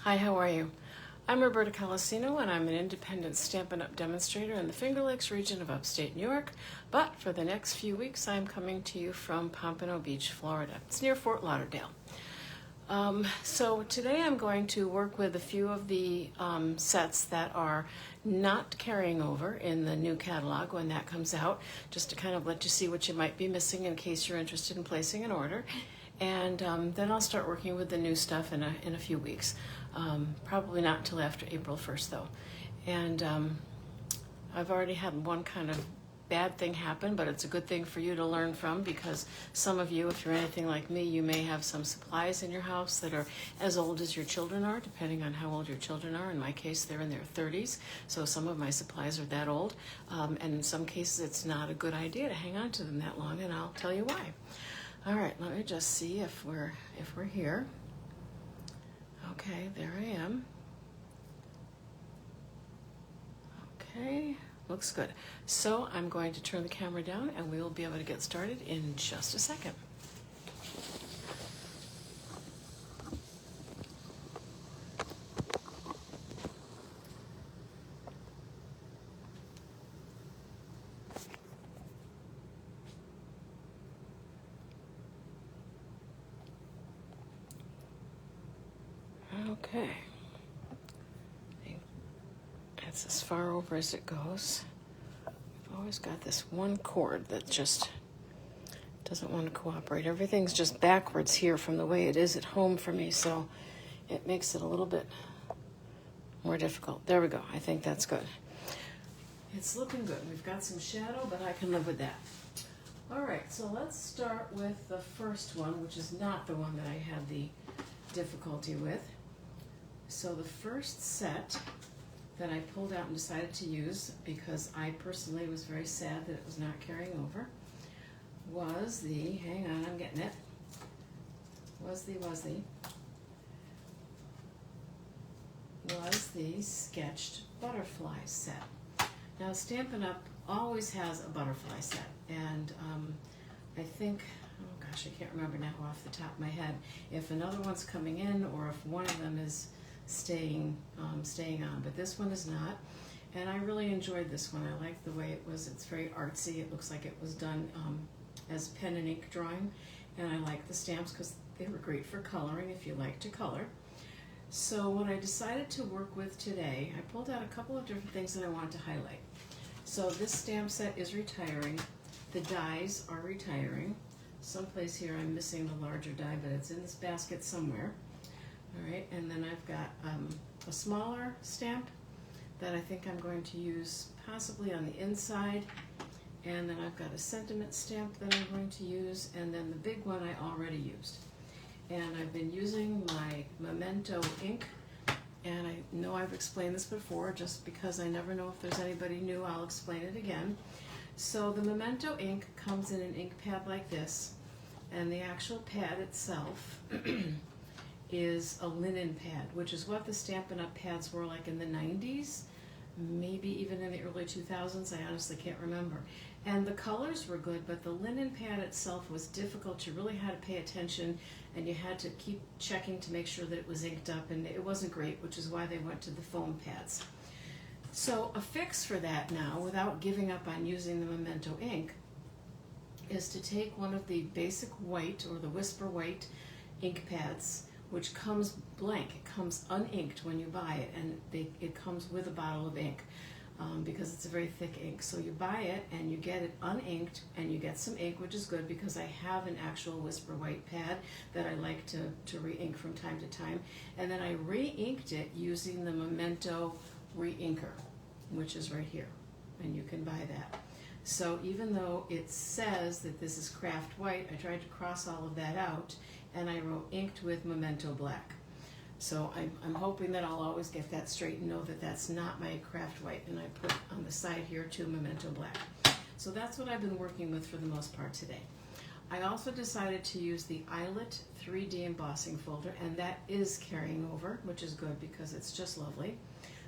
Hi, how are you? I'm Roberta Calacino, and I'm an independent Stampin' Up! Demonstrator in the Finger Lakes region of upstate New York. But for the next few weeks, I'm coming to you from Pompano Beach, Florida. It's near Fort Lauderdale. So today I'm going to work with a few of the sets that are not carrying over in the new catalog when that comes out, just to kind of let you see what you might be missing in case you're interested in placing an order. And then I'll start working with the new stuff in a few weeks. Probably not until after April 1st though. And I've already had one kind of bad thing happen, but it's a good thing for you to learn from, because some of you, if you're anything like me, you may have some supplies in your house that are as old as your children are, depending on how old your children are. In my case, they're in their 30s, so some of my supplies are that old. And in some cases, it's not a good idea to hang on to them that long, and I'll tell you why. All right, let me just see if we're here. Okay, there I am. Okay, looks good. So I'm going to turn the camera down and we will be able to get started in just a second. Okay, that's as far over as it goes. I've always got this one cord that just doesn't want to cooperate. Everything's just backwards here from the way it is at home for me, so it makes it a little bit more difficult. There we go. I think that's good. It's looking good. We've got some shadow, but I can live with that. All right, so let's start with the first one, which is not the one that I had the difficulty with. So the first set that I pulled out and decided to use, because I personally was very sad that it was not carrying over, was the, hang on, I'm getting it, was the sketched butterfly set. Now Stampin' Up! Always has a butterfly set, and I think, oh gosh, I can't remember now off the top of my head, if another one's coming in or if one of them is staying on, but this one is not. And I really enjoyed this one. I like the way it was. It's very artsy. It looks like it was done as pen and ink drawing, and I like the stamps because they were great for coloring if you like to color. So what I decided to work with today, I pulled out a couple of different things that I wanted to highlight. So this stamp set is retiring. The dies are retiring. Someplace here I'm missing the larger die, but it's in this basket somewhere. All right, and then I've got a smaller stamp that I think I'm going to use possibly on the inside, and then I've got a sentiment stamp that I'm going to use, and then the big one I already used. And I've been using my Memento ink, and I know I've explained this before, just because I never know if there's anybody new, I'll explain it again. So the Memento ink comes in an ink pad like this, and the actual pad itself is a linen pad, which is what the Stampin' Up! Pads were like in the 90s, maybe even in the early 2000s, I honestly can't remember. And the colors were good, but the linen pad itself was difficult. You really had to pay attention, and you had to keep checking to make sure that it was inked up, and it wasn't great, which is why they went to the foam pads. So a fix for that now, without giving up on using the Memento ink, is to take one of the basic white or the Whisper white ink pads, which comes blank. It comes uninked when you buy it, and it comes with a bottle of ink because it's a very thick ink. So you buy it and you get it uninked, and you get some ink, which is good because I have an actual Whisper white pad that I like to re-ink from time to time. And then I re-inked it using the Memento re-inker, which is right here, and you can buy that. So even though it says that this is craft white, I tried to cross all of that out, and I wrote inked with Memento black. So I'm hoping that I'll always get that straight and know that that's not my craft white, and I put on the side here too Memento black. So that's what I've been working with for the most part today. I also decided to use the Eyelet 3D embossing folder, and that is carrying over, which is good because it's just lovely.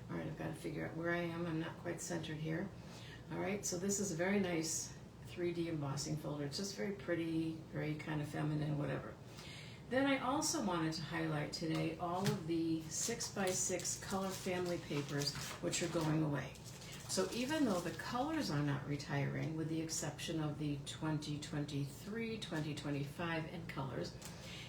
All right, I've got to figure out where I am. I'm not quite centered here. All right, so this is a very nice 3D embossing folder. It's just very pretty, very kind of feminine, whatever. Then I also wanted to highlight today all of the 6x6 color family papers which are going away. So even though the colors are not retiring, with the exception of the 2023, 2025 and colors,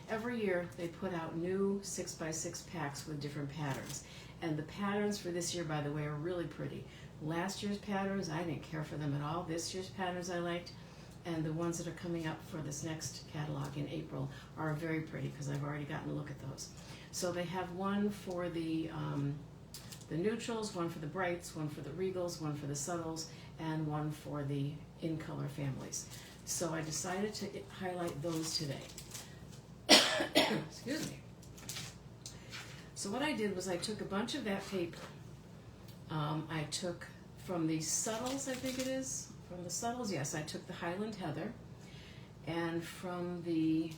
every year they put out new 6x6 packs with different patterns. And the patterns for this year, by the way, are really pretty. Last year's patterns, I didn't care for them at all. This year's patterns I liked. And the ones that are coming up for this next catalog in April are very pretty because I've already gotten a look at those. So they have one for the neutrals, one for the brights, one for the regals, one for the subtles, and one for the in-color families. So I decided to highlight those today. Excuse me. So what I did was I took a bunch of that paper. I took from the subtles, I think it is, from the subtles, yes, I took the Highland Heather, and from the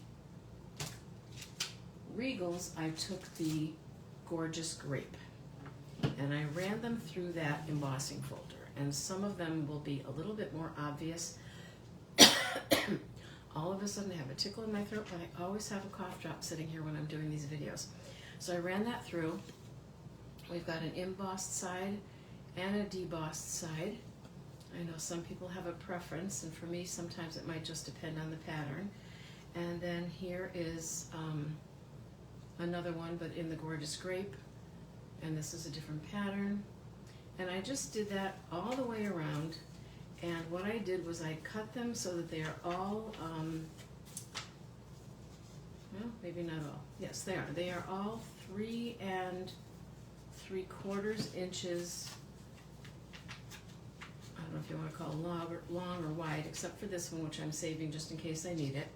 regals, I took the Gorgeous Grape, and I ran them through that embossing folder, and some of them will be a little bit more obvious. All of a sudden I have a tickle in my throat, but I always have a cough drop sitting here when I'm doing these videos. So I ran that through. We've got an embossed side and a debossed side. I know some people have a preference, and for me sometimes it might just depend on the pattern. And then here is another one, but in the Gorgeous Grape, and this is a different pattern. And I just did that all the way around, and what I did was I cut them so that they are all, well, maybe not all. Yes, they are. They are all 3 3/4 inches. I don't know if you want to call it long or wide, except for this one, which I'm saving just in case I need it.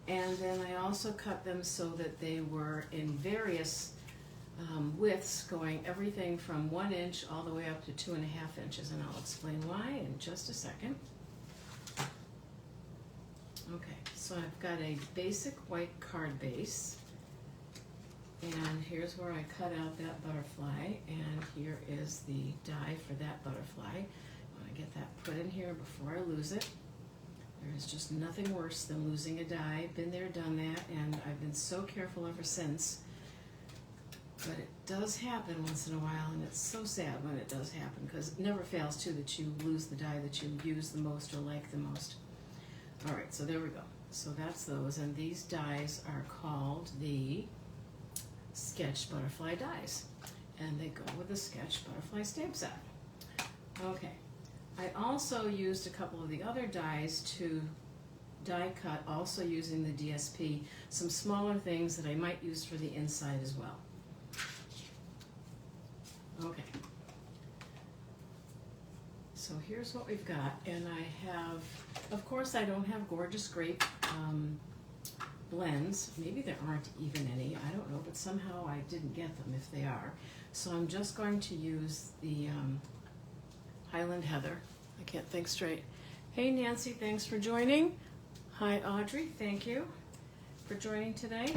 And then I also cut them so that they were in various widths, going everything from 1 inch all the way up to 2.5 inches, and I'll explain why in just a second. Okay, so I've got a basic white card base, and here's where I cut out that butterfly, and here is the die for that butterfly. Get that put in here before I lose it. There is just nothing worse than losing a die. Been there, done that, and I've been so careful ever since. But it does happen once in a while, and it's so sad when it does happen, because it never fails too that you lose the die that you use the most or like the most. Alright, so there we go. So that's those, and these dies are called the Sketch Butterfly dies, and they go with the Sketch Butterfly stamp set. Okay. I also used a couple of the other dies to die cut, also using the DSP, some smaller things that I might use for the inside as well. Okay. So here's what we've got, and I have, of course I don't have Gorgeous Grape blends. Maybe there aren't even any, I don't know, but somehow I didn't get them if they are. So I'm just going to use the Highland Heather. I can't think straight. Hey Nancy, thanks for joining. Hi Audrey, thank you for joining today.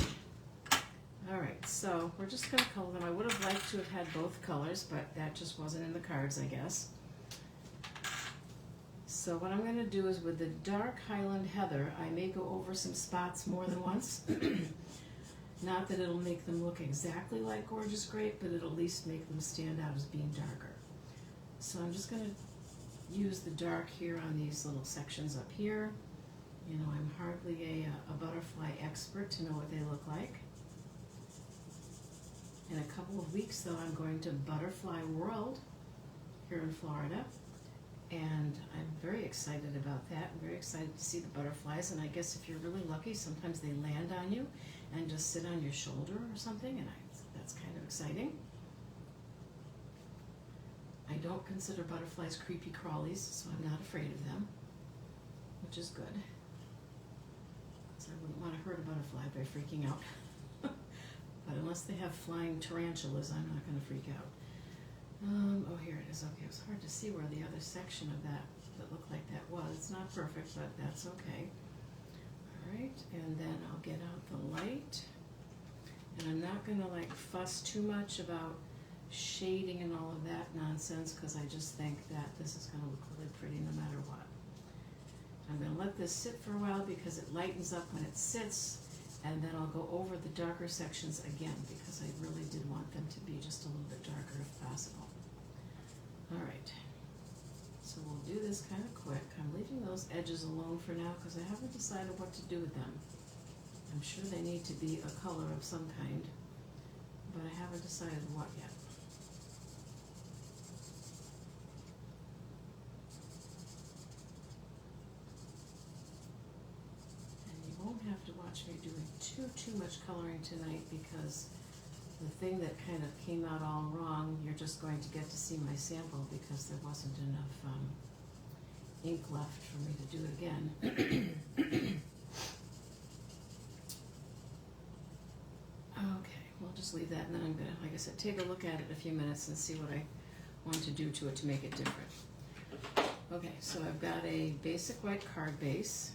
Alright, so we're just going to color them. I would have liked to have had both colors, but that just wasn't in the cards, I guess. So what I'm going to do is with the dark Highland Heather, I may go over some spots more than once. Not that it'll make them look exactly like Gorgeous Grape, but it'll at least make them stand out as being darker. So I'm just going to use the dark here on these little sections up here. You know, I'm hardly a butterfly expert to know what they look like. In a couple of weeks, though, I'm going to Butterfly World here in Florida, and I'm very excited about that. I'm very excited to see the butterflies, and I guess if you're really lucky, sometimes they land on you and just sit on your shoulder or something, and that's kind of exciting. I don't consider butterflies creepy crawlies, so I'm not afraid of them, which is good. So I wouldn't want to hurt a butterfly by freaking out. But unless they have flying tarantulas, I'm not going to freak out. Oh, here it is. Okay, it was hard to see where the other section of that looked like that was. It's not perfect, but that's okay. All right, and then I'll get out the light. And I'm not going to like fuss too much about shading and all of that nonsense, because I just think that this is going to look really pretty no matter what. I'm going to let this sit for a while because it lightens up when it sits, And then I'll go over the darker sections again because I really did want them to be just a little bit darker if possible. All right, so we'll do this kind of quick. I'm leaving those edges alone for now because I haven't decided what to do with them. I'm sure they need to be a color of some kind, but I haven't decided what yet. Won't have to watch me doing too much coloring tonight because the thing that kind of came out all wrong, you're just going to get to see my sample because there wasn't enough ink left for me to do it again. Okay, we'll just leave that and then I'm gonna, like I said, take a look at it in a few minutes and see what I want to do to it to make it different. Okay, so I've got a basic white card base,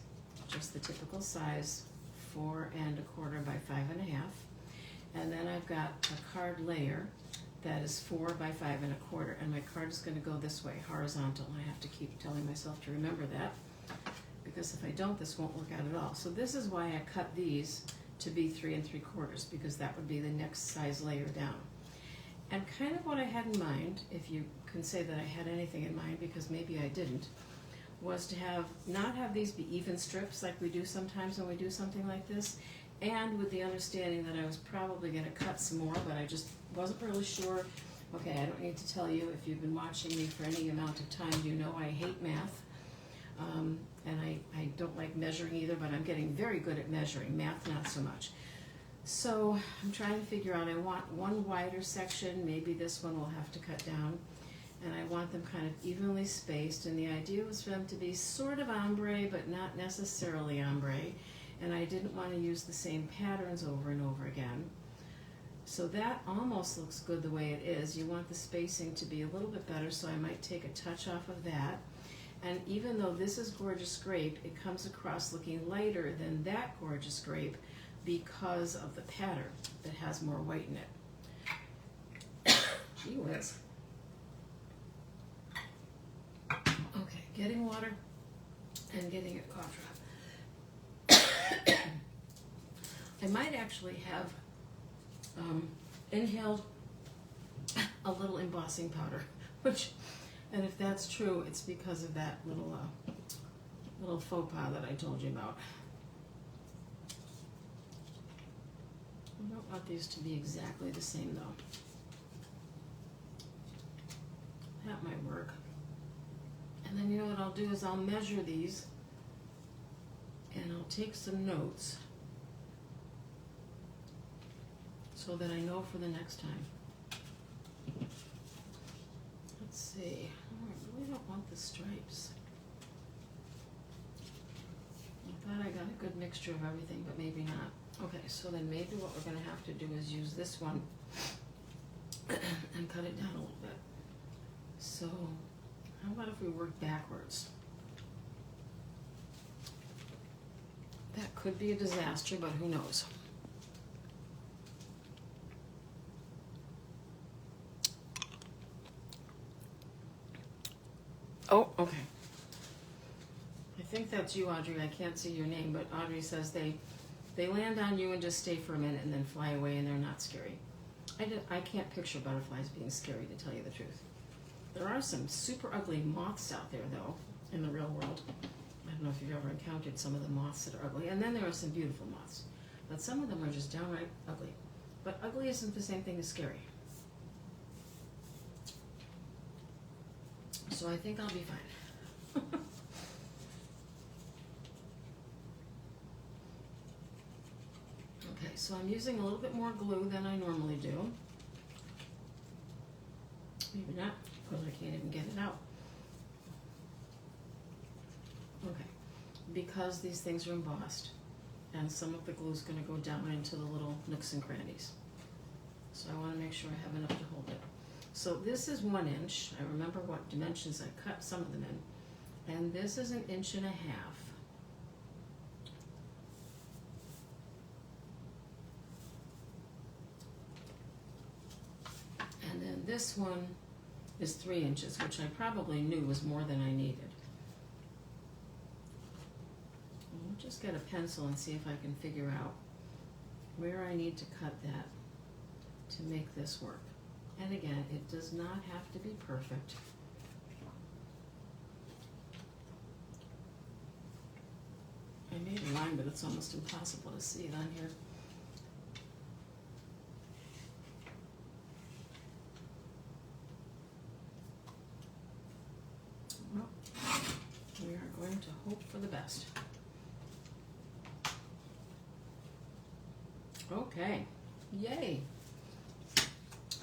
just the typical size, 4 1/4 by 5 1/2, and then I've got a card layer that is 4 by 5 1/4, and my card is going to go this way, horizontal. I have to keep telling myself to remember that because if I don't, this won't work out at all. So this is why I cut these to be 3 3/4 because that would be the next size layer down. And kind of what I had in mind, if you can say that I had anything in mind because maybe I didn't, was to not have these be even strips like we do sometimes when we do something like this, and with the understanding that I was probably going to cut some more, but I just wasn't really sure. Okay, I don't need to tell you, if you've been watching me for any amount of time, you know I hate math, and I don't like measuring either, but I'm getting very good at measuring. Math, not so much. So I'm trying to figure out, I want one wider section, maybe this one will have to cut down, and I want them kind of evenly spaced, and the idea was for them to be sort of ombre, but not necessarily ombre, and I didn't want to use the same patterns over and over again. So that almost looks good the way it is. You want the spacing to be a little bit better, so I might take a touch off of that. And even though this is gorgeous grape, it comes across looking lighter than that gorgeous grape because of the pattern that has more white in it. Gee whiz. Okay, getting water and getting a cough drop. I might actually have inhaled a little embossing powder, and if that's true, it's because of that little faux pas that I told you about. I don't want these to be exactly the same though. That might work. And then you know what I'll do is I'll measure these and I'll take some notes so that I know for the next time. Let's see. Oh, I really don't want the stripes. I thought I got a good mixture of everything, but maybe not. Okay, so then maybe what we're going to have to do is use this one and cut it down a little bit. So how about if we work backwards? That could be a disaster, but who knows? Oh, okay. I think that's you, Audrey. I can't see your name, but Audrey says they land on you and just stay for a minute and then fly away, and they're not scary. I can't picture butterflies being scary, to tell you the truth. There are some super ugly moths out there, though, in the real world. I don't know if you've ever encountered some of the moths that are ugly. And then there are some beautiful moths. But some of them are just downright ugly. But ugly isn't the same thing as scary. So I think I'll be fine. Okay, so I'm using a little bit more glue than I normally do. Maybe not, because I can't even get it out. Okay, because these things are embossed, and some of the glue is going to go down into the little nooks and crannies. So I want to make sure I have enough to hold it. So this is 1 inch. I remember what dimensions I cut some of them in. And this is 1.5 inches. And then this one is 3 inches, which I probably knew was more than I needed. We'll just get a pencil and see if I can figure out where I need to cut that to make this work. And again, it does not have to be perfect. I made a line, but it's almost impossible to see it on here. Well, we are going to hope for the best. Okay, yay.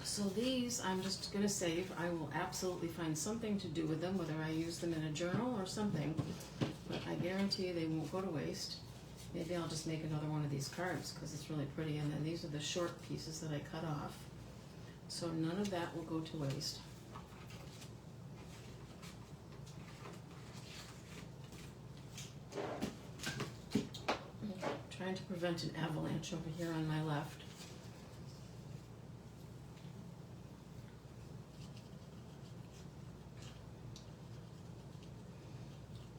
So these I'm just going to save. I will absolutely find something to do with them, whether I use them in a journal or something, but I guarantee you they won't go to waste. Maybe I'll just make another one of these cards because it's really pretty, and then these are the short pieces that I cut off. So none of that will go to waste. Trying to prevent an avalanche over here on my left.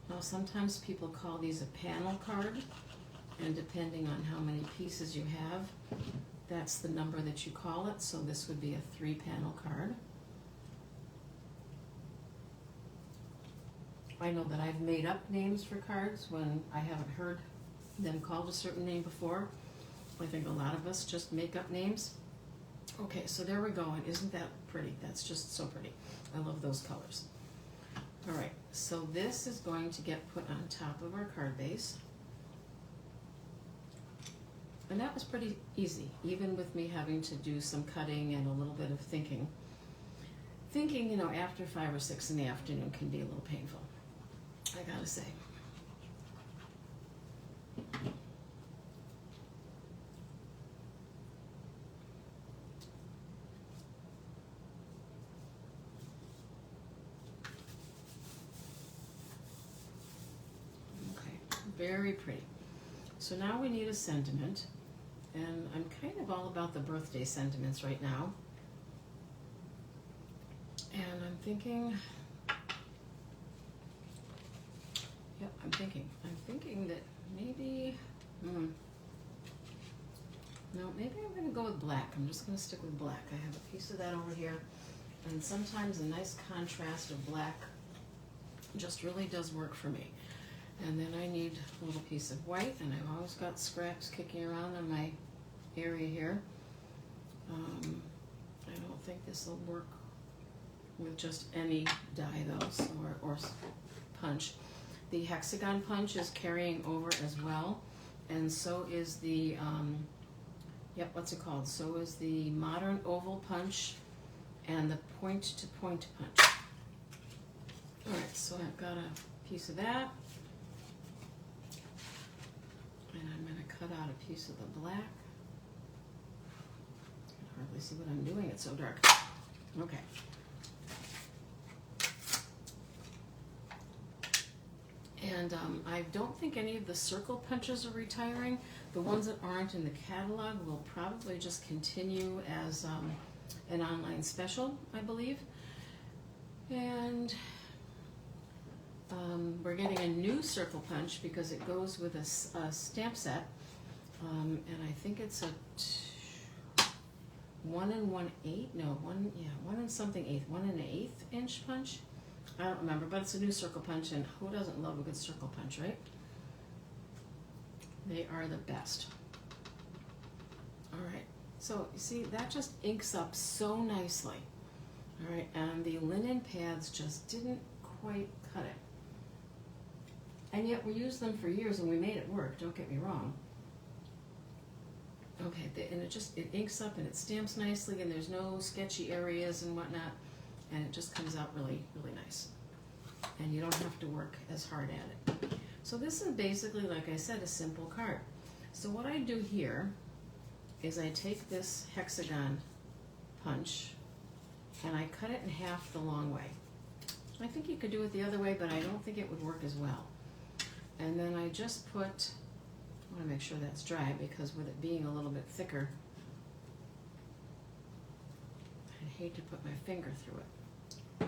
Now sometimes people call these a panel card, and depending on how many pieces you have, that's the number that you call it. So this would be a 3-panel card. I know that I've made up names for cards when I haven't heard them called a certain name before. I think a lot of us just make up names. Okay, so there we go, and isn't that pretty? That's just so pretty. I love those colors. All right, so this is going to get put on top of our card base. And that was pretty easy, even with me having to do some cutting and a little bit of thinking. Thinking, you know, after 5 or 6 in the afternoon can be a little painful, I gotta say. Very pretty. So now we need a sentiment, and I'm kind of all about the birthday sentiments right now. And I'm thinking, I'm thinking that maybe, no, maybe I'm going to go with black. I'm just going to stick with black. I have a piece of that over here, and sometimes a nice contrast of black just really does work for me. And then I need a little piece of white, and I've always got scraps kicking around in my area here. I don't think this will work with just any die though, or punch. The hexagon punch is carrying over as well, and so is the, what's it called? So is the modern oval punch and the point-to-point punch. All right, so I've got a piece of that. And I'm going to cut out a piece of the black. I can hardly see what I'm doing, it's so dark. Okay. And I don't think any of the circle punches are retiring. The ones that aren't in the catalog will probably just continue as an online special, I believe. And we're getting a new circle punch because it goes with a stamp set, and I think it's a 1 1/8, no, 1 and something eighth, 1 1/8 inch punch. I don't remember, but it's a new circle punch, and who doesn't love a good circle punch, right? They are the best. All right, so you see that just inks up so nicely. All right, and the linen pads just didn't quite cut it. And yet we used them for years and we made it work, don't get me wrong. Okay, and it inks up and it stamps nicely, and there's no sketchy areas and whatnot, and it just comes out really, really nice. And you don't have to work as hard at it. So this is basically, like I said, a simple card. So what I do here is I take this hexagon punch and I cut it in half the long way. I think you could do it the other way, but I don't think it would work as well. And then I just put, I want to make sure that's dry, because with it being a little bit thicker, I'd hate to put my finger through it.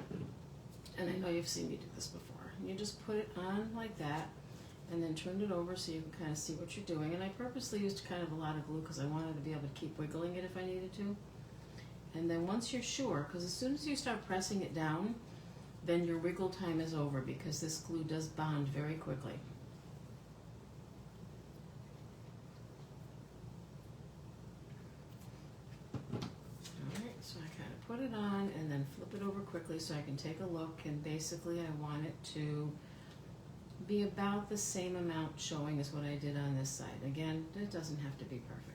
And I know you've seen me do this before. You just put it on like that, and then turned it over so you can kind of see what you're doing. And I purposely used kind of a lot of glue because I wanted to be able to keep wiggling it if I needed to. And then once you're sure, because as soon as you start pressing it down, then your wiggle time is over because this glue does bond very quickly. Alright, so I kind of put it on and then flip it over quickly so I can take a look, and basically I want it to be about the same amount showing as what I did on this side. Again, it doesn't have to be perfect.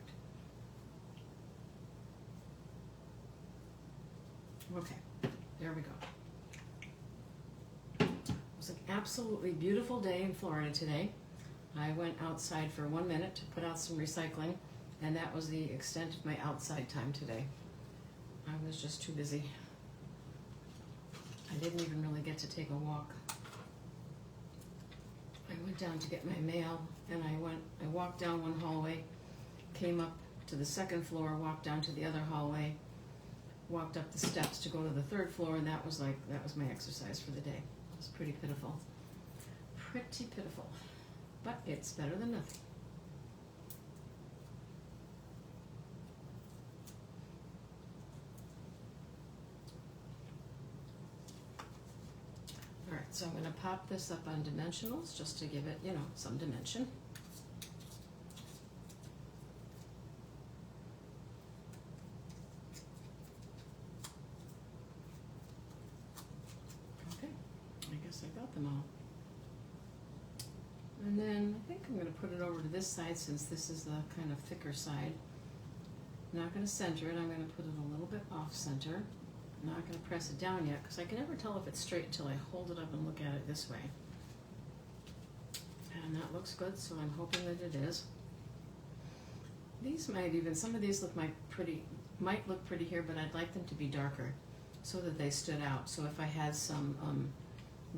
Okay, there we go. It was an absolutely beautiful day in Florida today. I went outside for 1 minute to put out some recycling, and that was the extent of my outside time today. I was just too busy. I didn't even really get to take a walk. I went down to get my mail, and I walked down one hallway, came up to the second floor, walked down to the other hallway, walked up the steps to go to the third floor, and that was my exercise for the day. It was pretty pitiful. Pretty pitiful. But it's better than nothing. Alright, so I'm going to pop this up on dimensionals just to give it, some dimension. I got them all. And then I think I'm going to put it over to this side since this is the kind of thicker side. I'm not going to center it. I'm going to put it a little bit off center. I'm not going to press it down yet because I can never tell if it's straight until I hold it up and look at it this way. And that looks good, so I'm hoping that it is. These some of these might look pretty here, but I'd like them to be darker so that they stood out. So if I had some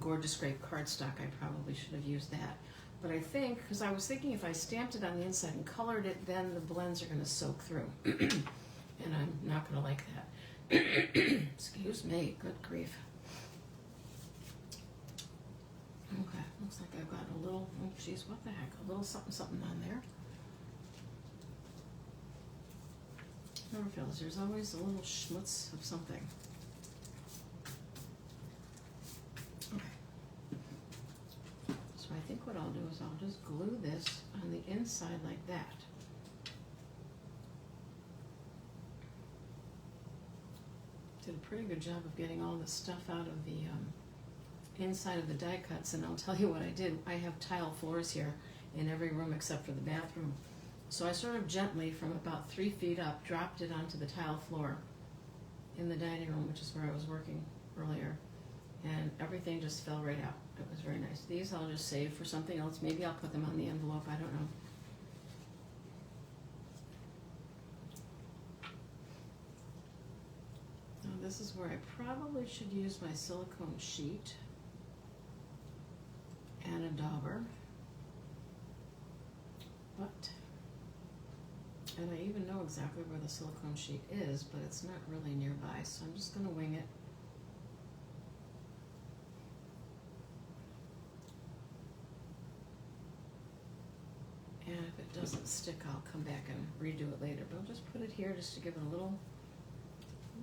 gorgeous grape cardstock, I probably should have used that. But I think, because I was thinking if I stamped it on the inside and colored it, then the blends are going to soak through. And I'm not going to like that. Excuse me, good grief. Okay, looks like I've got a little, oh geez, what the heck, a little something on there. Never fails, there's always a little schmutz of something. I think what I'll do is I'll just glue this on the inside like that. Did a pretty good job of getting all the stuff out of the inside of the die cuts, and I'll tell you what I did. I have tile floors here in every room except for the bathroom. So I sort of gently, from about 3 feet up, dropped it onto the tile floor in the dining room, which is where I was working earlier. And everything just fell right out. It was very nice. These I'll just save for something else. Maybe I'll put them on the envelope. I don't know. Now this is where I probably should use my silicone sheet and a dauber. And I even know exactly where the silicone sheet is, but it's not really nearby, so I'm just going to wing it. And if it doesn't stick, I'll come back and redo it later. But I'll just put it here just to give it a little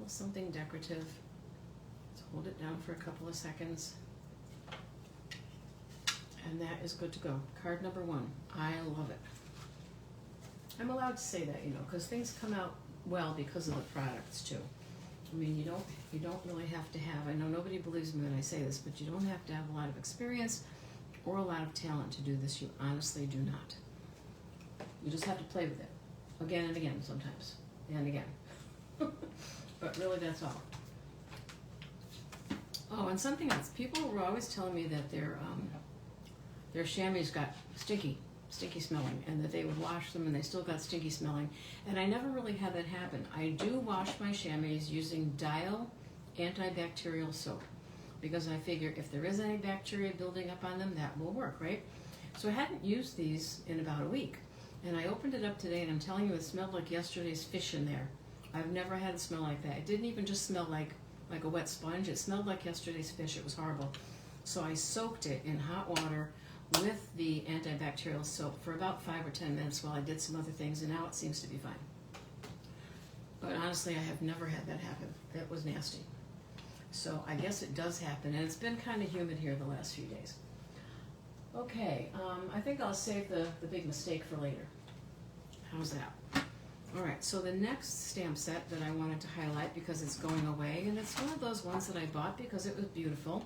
something decorative. Let's hold it down for a couple of seconds. And that is good to go. Card number 1. I love it. I'm allowed to say that, because things come out well because of the products too. I mean, you don't really have to have, I know nobody believes me when I say this, but you don't have to have a lot of experience or a lot of talent to do this. You honestly do not. You just have to play with it again and again sometimes, and again. But really, that's all. Oh, and something else. People were always telling me that their chamois got stinky smelling, and that they would wash them and they still got stinky smelling. And I never really had that happen. I do wash my chamois using Dial antibacterial soap, because I figure if there is any bacteria building up on them, that will work, right? So I hadn't used these in about a week, and I opened it up today, and I'm telling you, it smelled like yesterday's fish in there. I've never had it smell like that. It didn't even just smell like a wet sponge. It smelled like yesterday's fish. It was horrible. So I soaked it in hot water, with the antibacterial soap for about 5 or 10 minutes while I did some other things, and now it seems to be fine. But honestly, I have never had that happen. It was nasty. So I guess it does happen, and it's been kind of humid here the last few days. Okay, I think I'll save the big mistake for later. How's that? All right, so the next stamp set that I wanted to highlight because it's going away, and it's one of those ones that I bought because it was beautiful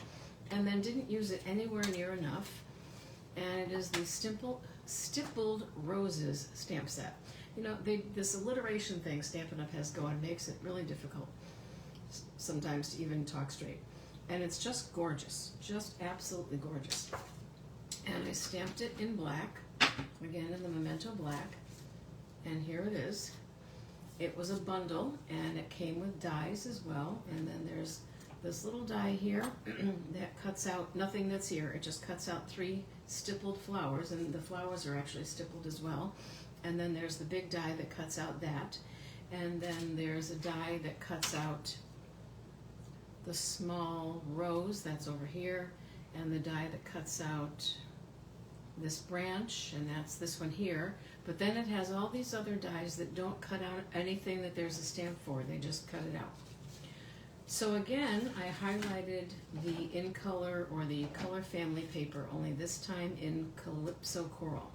and then didn't use it anywhere near enough, and it is the Stippled Roses stamp set. You know, this alliteration thing Stampin' Up! Has going makes it really difficult sometimes to even talk straight. And it's just gorgeous, just absolutely gorgeous. And I stamped it in black, again in the Memento black, and here it is. It was a bundle, and it came with dies as well, and then there's this little die here that cuts out nothing that's here. It just cuts out 3 stippled flowers, and the flowers are actually stippled as well. And then there's the big die that cuts out that, and then there's a die that cuts out the small rose that's over here, and the die that cuts out this branch, and that's this one here. But then it has all these other dies that don't cut out anything that there's a stamp for. They just cut it out. So again, I highlighted the in color or the color family paper, only this time in Calypso Coral.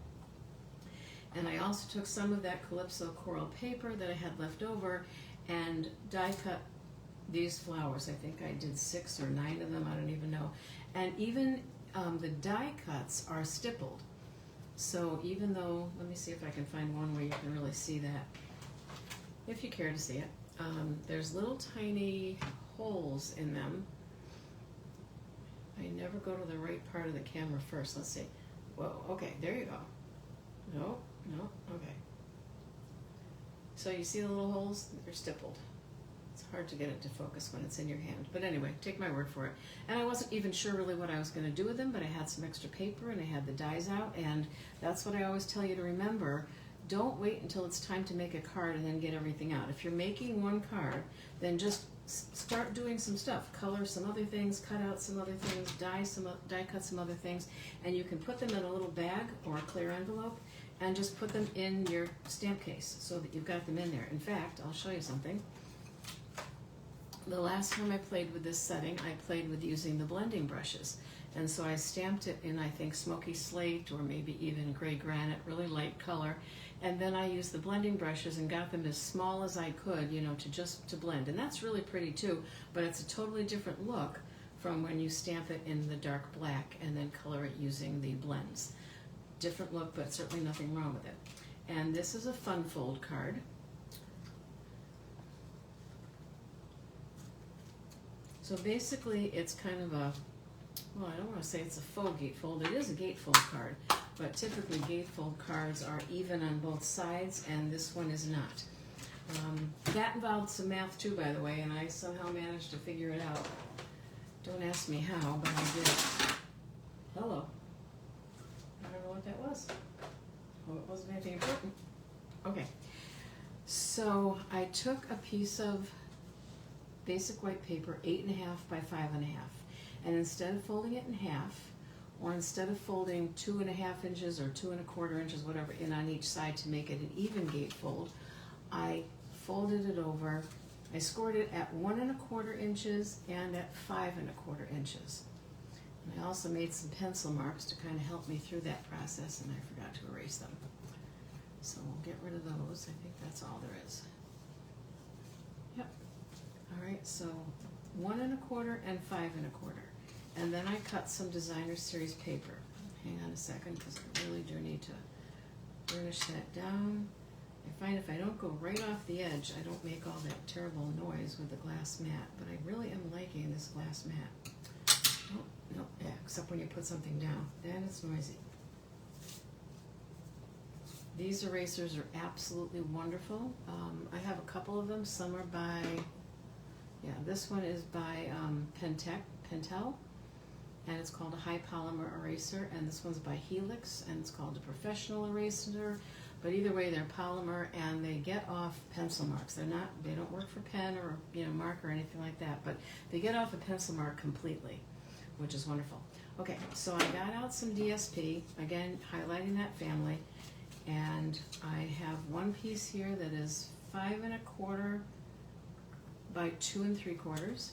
And I also took some of that Calypso Coral paper that I had left over and die cut these flowers. I think I did 6 or 9 of them, I don't even know. And even the die cuts are stippled. So even though, let me see if I can find one where you can really see that, if you care to see it. There's little tiny holes in them. I never go to the right part of the camera first. Let's see. Whoa, okay, there you go. No, okay. So you see the little holes? They're stippled. It's hard to get it to focus when it's in your hand. But anyway, take my word for it. And I wasn't even sure really what I was going to do with them, but I had some extra paper and I had the dies out, and that's what I always tell you to remember. Don't wait until it's time to make a card and then get everything out. If you're making one card, then just start doing some stuff. Color some other things, cut out some other things, die cut some other things, and you can put them in a little bag or a clear envelope and just put them in your stamp case so that you've got them in there. In fact, I'll show you something. The last time I played with this setting, I played with using the blending brushes. And so I stamped it in, I think, smoky slate or maybe even gray granite, really light color. And then I used the blending brushes and got them as small as I could, you know, to blend. And that's really pretty too, but it's a totally different look from when you stamp it in the dark black and then color it using the blends. Different look, but certainly nothing wrong with it. And this is a fun fold card. So basically it's kind of a, well, I don't want to say it's a faux gatefold. It is a gatefold card, but typically gatefold cards are even on both sides, and this one is not. That involved some math too, by the way, and I somehow managed to figure it out. Don't ask me how, but I did. Hello. I don't know what that was. Oh, it wasn't anything important. Okay. So I took a piece of basic white paper, 8.5 by 5.5. And instead of folding it in half, or instead of folding 2.5 inches or 2 1/4 inches, whatever, in on each side to make it an even gatefold, I folded it over. I scored it at 1 1/4 inches and at 5 1/4 inches. And I also made some pencil marks to kind of help me through that process, and I forgot to erase them. So we'll get rid of those. I think that's all there is. Yep. All right, so 1 1/4 and 5 1/4. And then I cut some designer series paper. Hang on a second, because I really do need to burnish that down. I find if I don't go right off the edge, I don't make all that terrible noise with the glass mat, but I really am liking this glass mat. Oh, no, yeah, except when you put something down, then it's noisy. These erasers are absolutely wonderful. I have a couple of them. Some are by, yeah, this one is by Pentel, and it's called a high polymer eraser, and this one's by Helix, and it's called a professional eraser. But either way, they're polymer, and they get off pencil marks. They don't work for pen or, you know, mark or anything like that, but they get off a pencil mark completely, which is wonderful. Okay, so I got out some DSP, again, highlighting that family, and I have one piece here that is 5 1/4 by 2 3/4,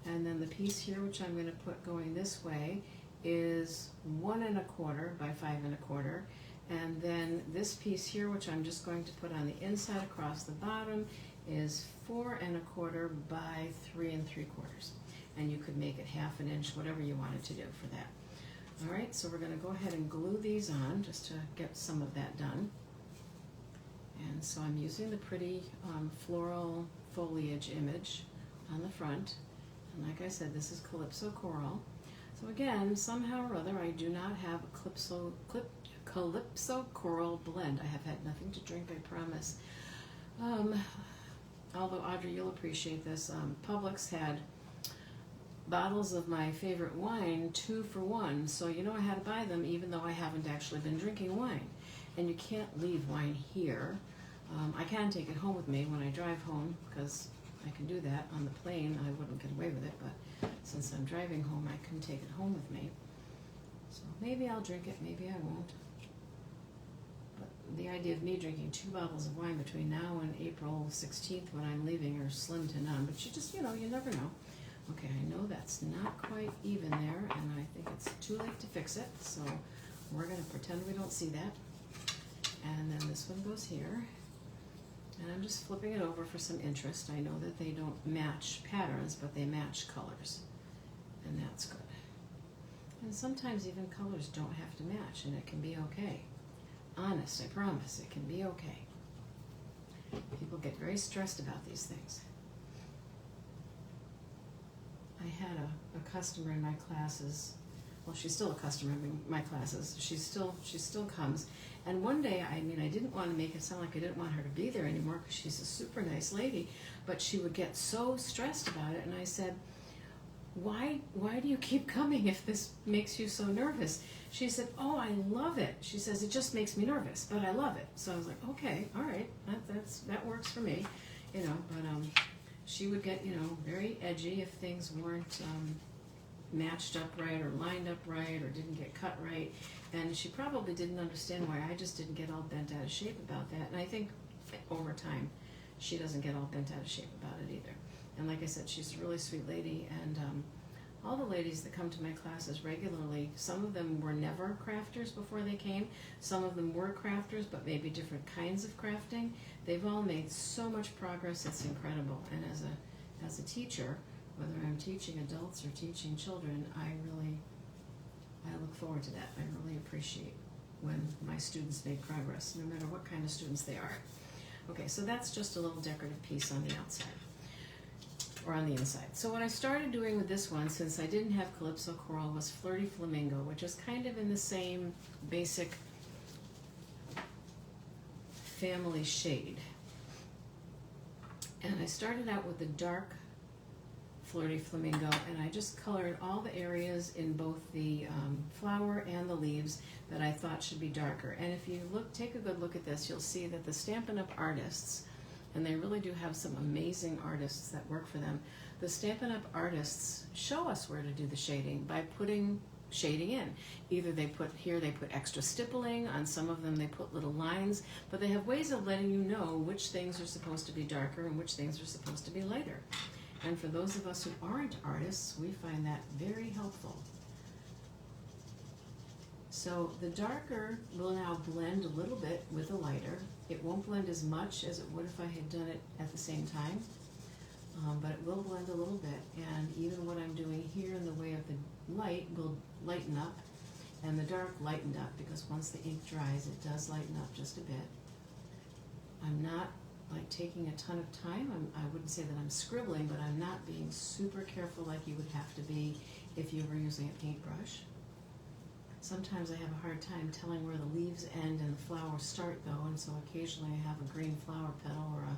and then the piece here, which I'm going to put going this way, is 1 1/4 by 5 1/4, and then this piece here, which I'm just going to put on the inside across the bottom, is 4 1/4 by 3 3/4. And you could make it 1/2 inch, whatever you wanted to do for that. All right, so we're going to go ahead and glue these on just to get some of that done. And so I'm using the pretty floral foliage image on the front. And like I said, this is Calypso Coral. So again, somehow or other, I do not have a Calypso Coral blend. I have had nothing to drink, I promise. Although, Audrey, you'll appreciate this. Publix had bottles of my favorite wine 2 for 1, so you know I had to buy them even though I haven't actually been drinking wine. And you can't leave wine here. I can take it home with me when I drive home, because I can do that. On the plane I wouldn't get away with it, but since I'm driving home I can take it home with me. So maybe I'll drink it, maybe I won't. But the idea of me drinking 2 bottles of wine between now and April 16th when I'm leaving are slim to none, but you just, you never know. Okay, I know that's not quite even there, and I think it's too late to fix it, so we're going to pretend we don't see that. And then this one goes here, and I'm just flipping it over for some interest. I know that they don't match patterns, but they match colors, and that's good. And sometimes even colors don't have to match, and it can be okay. Honest, I promise, it can be okay. People get very stressed about these things. I had a customer in my classes. Well, she's still a customer in my classes. She still comes. And one day, I didn't want to make it sound like I didn't want her to be there anymore, because she's a super nice lady, but she would get so stressed about it. And I said, why do you keep coming if this makes you so nervous? She said, oh, I love it. She says, it just makes me nervous, but I love it. So I was like, okay, all right, that works for me, but she would get, very edgy if things weren't matched up right or lined up right or didn't get cut right. And she probably didn't understand why I just didn't get all bent out of shape about that. And I think over time, she doesn't get all bent out of shape about it either. And like I said, she's a really sweet lady. And all the ladies that come to my classes regularly, some of them were never crafters before they came. Some of them were crafters, but maybe different kinds of crafting. They've all made so much progress, it's incredible. And as a teacher, whether I'm teaching adults or teaching children, I look forward to that. I really appreciate when my students make progress, no matter what kind of students they are. Okay, so that's just a little decorative piece on the outside, or on the inside. So what I started doing with this one, since I didn't have Calypso Coral, was Flirty Flamingo, which is kind of in the same basic family shade. And I started out with the dark Flirty Flamingo, and I just colored all the areas in both the flower and the leaves that I thought should be darker. And if you take a good look at this, you'll see that the Stampin' Up! Artists, and they really do have some amazing artists that work for them, the Stampin' Up! Artists show us where to do the shading by putting shading in. Either they put extra stippling, on some of them they put little lines, but they have ways of letting you know which things are supposed to be darker and which things are supposed to be lighter. And for those of us who aren't artists, we find that very helpful. So the darker will now blend a little bit with the lighter. It won't blend as much as it would if I had done it at the same time, but it will blend a little bit. And even what I'm doing here in the way of the light will lighten up, and the dark lightened up, because once the ink dries, it does lighten up just a bit. I'm not taking a ton of time. I wouldn't say that I'm scribbling, but I'm not being super careful like you would have to be if you were using a paintbrush. Sometimes I have a hard time telling where the leaves end and the flowers start, though, and so occasionally I have a green flower petal or a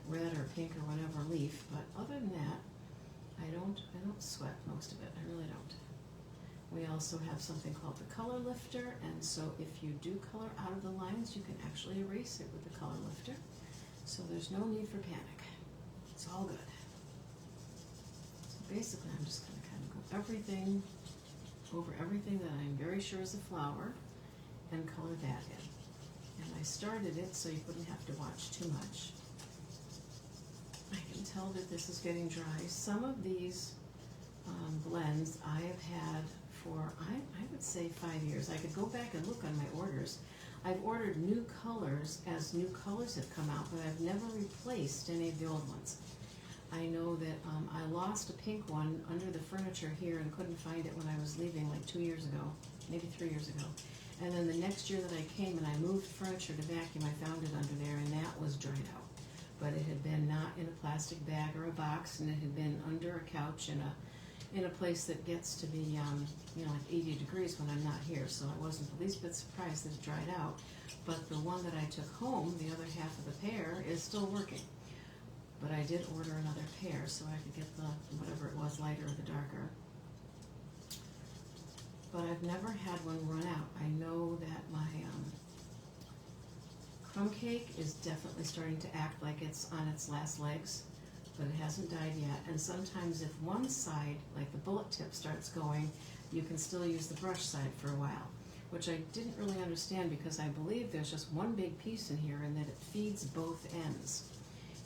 red or pink or whatever leaf. But other than that, I don't sweat most of it. I really don't. We also have something called the color lifter, and so if you do color out of the lines, you can actually erase it with the color lifter. So there's no need for panic. It's all good. So basically, I'm just going to kind of go everything over everything that I'm very sure is a flower and color that in. And I started it so you wouldn't have to watch too much. I can tell that this is getting dry. Some of these blends I have had for, I would say 5 years. I could go back and look on my orders. I've ordered new colors as new colors have come out, but I've never replaced any of the old ones. I know that I lost a pink one under the furniture here and couldn't find it when I was leaving like 2 years ago, maybe 3 years ago. And then the next year that I came and I moved furniture to vacuum, I found it under there, and that was dried out. But it had been not in a plastic bag or a box, and it had been under a couch in a place that gets to be like 80 degrees when I'm not here. So I wasn't the least bit surprised that it dried out. But the one that I took home, the other half of the pear, is still working. But I did order another pair so I could get the, whatever it was, lighter or the darker. But I've never had one run out. I know that my crumb cake is definitely starting to act like it's on its last legs, but it hasn't died yet. And sometimes if one side, like the bullet tip, starts going, you can still use the brush side for a while, which I didn't really understand because I believe there's just one big piece in here and that it feeds both ends.